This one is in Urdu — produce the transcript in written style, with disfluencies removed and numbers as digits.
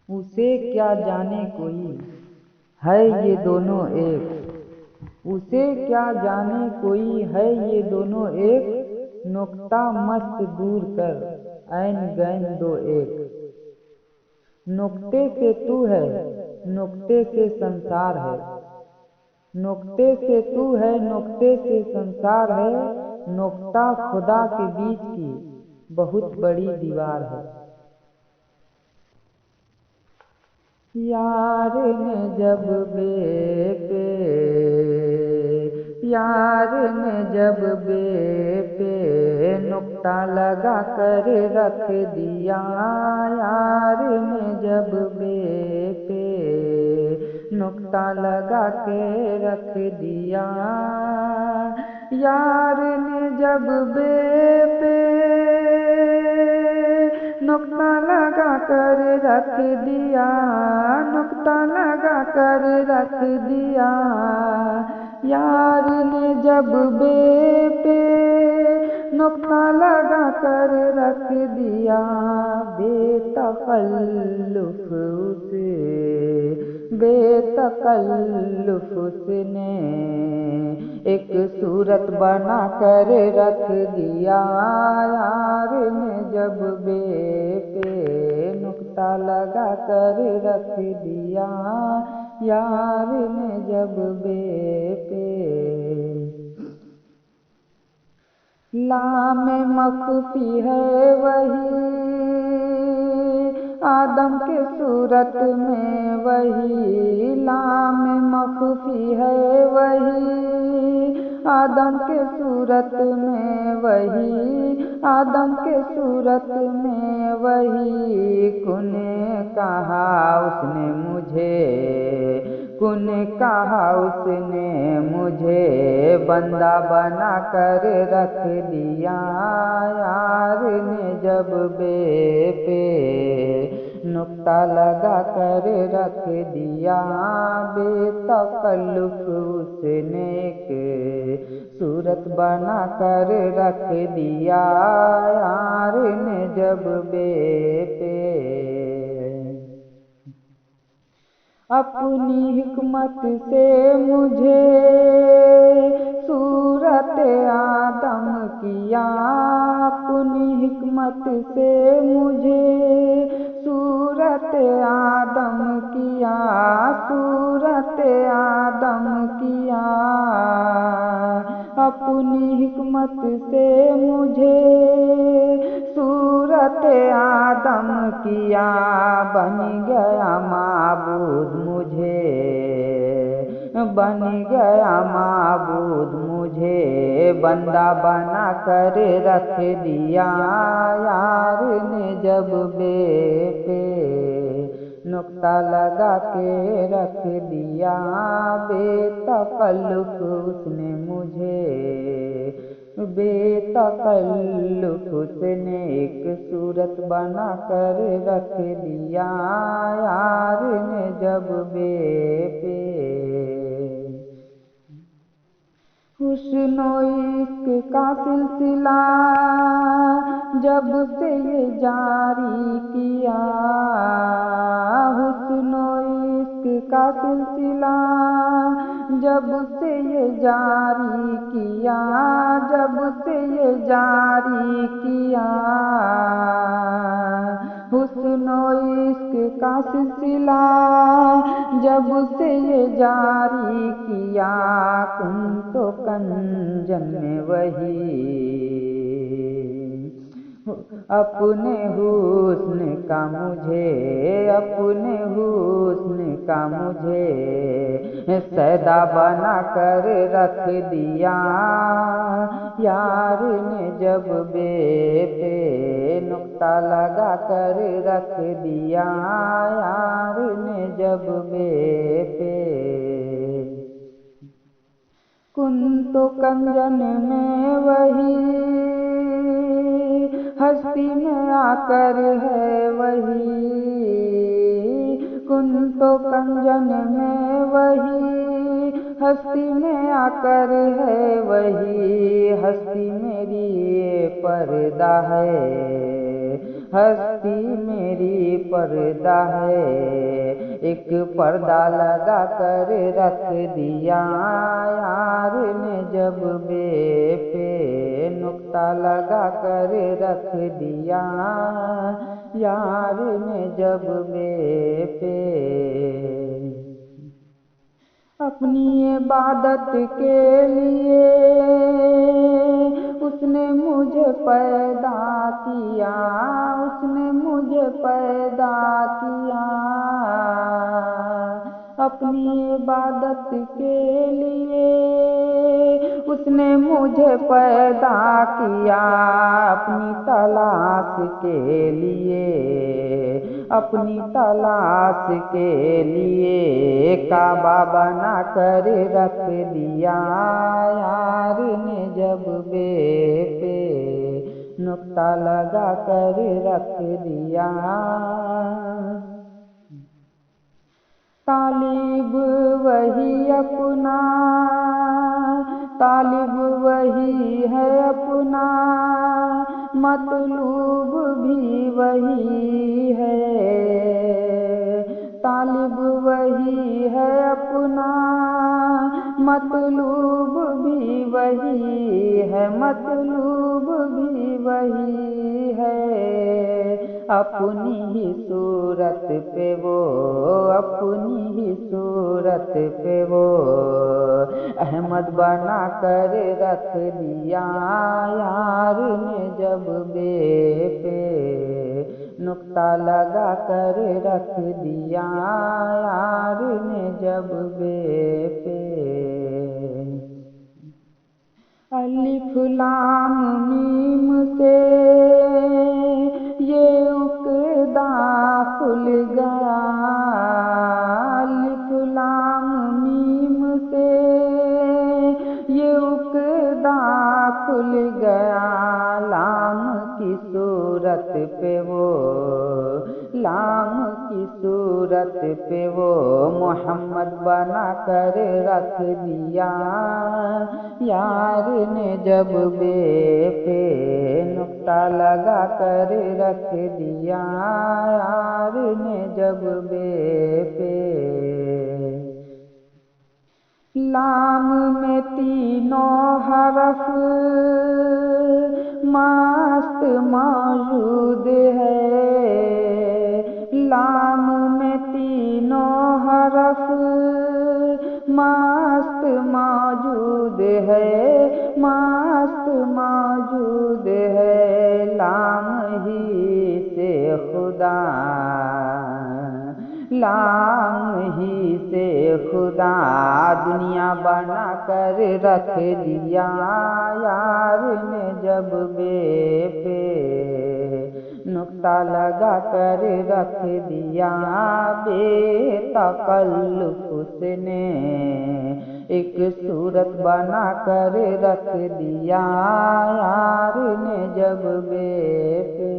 اسے کیا جانے کوئی ہے یہ دونوں ایک، اسے کیا جانے کوئی ہے یہ دونوں ایک، نکتہ مست دور کر عین گین دو ایک۔ نکتے سے تو ہے، نکتے سے سنسار ہے، نکتے سے تو ہے، نکتے سے سنسار ہے، نکتہ خدا کے بیچ کی بہت بڑی دیوار ہے۔ یار نے جب بے پہ، یار نے جب بے پہ نکتہ لگا کر رکھ دیا، یار نے جب بے پہ نکتہ لگا کے رکھ دیا، یار نے جب بے پہ نکتہ لگا کر رکھ دیا، نکتہ لگا کر رکھ دیا، یار نے جب بے پہ نکتہ لگا کر رکھ دیا، بے تکلف بے تکلف اس نے ایک صورت بنا کر رکھ دیا، یار نے جب بے پہ نکتہ لگا کر رکھ دیا، یار نے جب بے پہ۔ لام مخفی ہے وہی آدم کے صورت میں وہی، لام مخفی ہے وہی آدم کے صورت میں وہی، آدم کے صورت میں وہی، کن کہا اس نے مجھے، کن کہا اس نے مجھے بندہ بنا کر رکھ دیا، یار نے جب بے پہ نکتہ لگا کر رکھ دیا، بے تکلف اس نے ایک صورت بنا کر رکھ دیا، یار نے جب بے پہ۔ اپنی حکمت سے مجھے صورت آدم کیا، اپنی حکمت سے مجھے صورت آدم کیا، صورت آدم کیا، اپنی حکمت سے مجھے صورت آدم کیا، بن گیا معبود مجھے، بن گیا معبود مجھے بندہ بنا کر رکھ دیا، یار نے جب بے پہ نکتہ لگا کے رکھ دیا، بے تکلف اس نے مجھے، بے تکلف اس نے ایک صورت بنا کر رکھ دیا، یار نے جب بے پہ۔ حسن و عشق کا سلسلہ جب سے یہ جاری کیا، حسن و عشق کا سلسلہ جب سے یہ جاری کیا، جب سے یہ جاری کیا، حسن و عشق کا سلسلہ جب سے یہ جاری کیا، کن تو کنجن میں وہی اپنے حسن کا مجھے، اپنے حسن کا مجھے سیدا بنا کر رکھ دیا، یار نے جب بے پہ نکتہ لگا کر رکھ دیا، یار نے جب بے پہ۔ کن تو کنجن میں وہی ہستی میں آ کر ہے وہی، کن تو کنجن میں وہی ہستی میں آ کر ہے وہی، ہستی میری پردہ ہے ہستی میری پردہ ہے، ایک پردہ لگا کر رکھ دیا، یار نے جب بے پہ نقطہ لگا کر رکھ دیا، یار نے جب بے پہ اپنی عبادت کے لیے اس نے مجھے پیدا کیا، اس نے مجھے پیدا کیا، اپنی عبادت کے لیے اس نے مجھے پیدا کیا، اپنی تلاش کے لیے، اپنی تلاش کے لیے کعبہ بنا کر رکھ دیا، یار نے جب بے پہ نقطہ لگا کر رکھ دیا۔ طالب وہی اپنا، طالب وہی ہے اپنا، مطلوب بھی وہی ہے، طالب وہی ہے اپنا، مطلوب بھی وہی ہے، مطلوب بھی وہی ہے، اپنی ہی صورت پہ وہ، اپنی ہی صورت پہ وہ احمد بنا کر رکھ دیا، یار نے جب بے پہ نقطہ لگا کر رکھ دیا، یار نے جب بے پہ الف لام میم سے یہ عقدہ کھل گیا، الف لام میم سے یہ عقدہ کھل گیا، لام کی صورت پہ وہ، لام کی صورت پہ وہ محمد بنا کر رکھ دیا، یار نے جب بے پہ نقطہ لگا کر رکھ دیا، یار نے جب بے پہ لام میں تینوں حرف مست موجود ہے، لام میں تینوں حرف مست موجود ہے، مست موجود ہے، لام ہی سے خدا، لام ہی سے خدا دنیا بنا کر رکھ دیا، یار نے جب بے پہ نقطہ لگا کر رکھ دیا، بے تکلف اس نے ایک صورت بنا کر رکھ دیا، یار نے جب بے پہ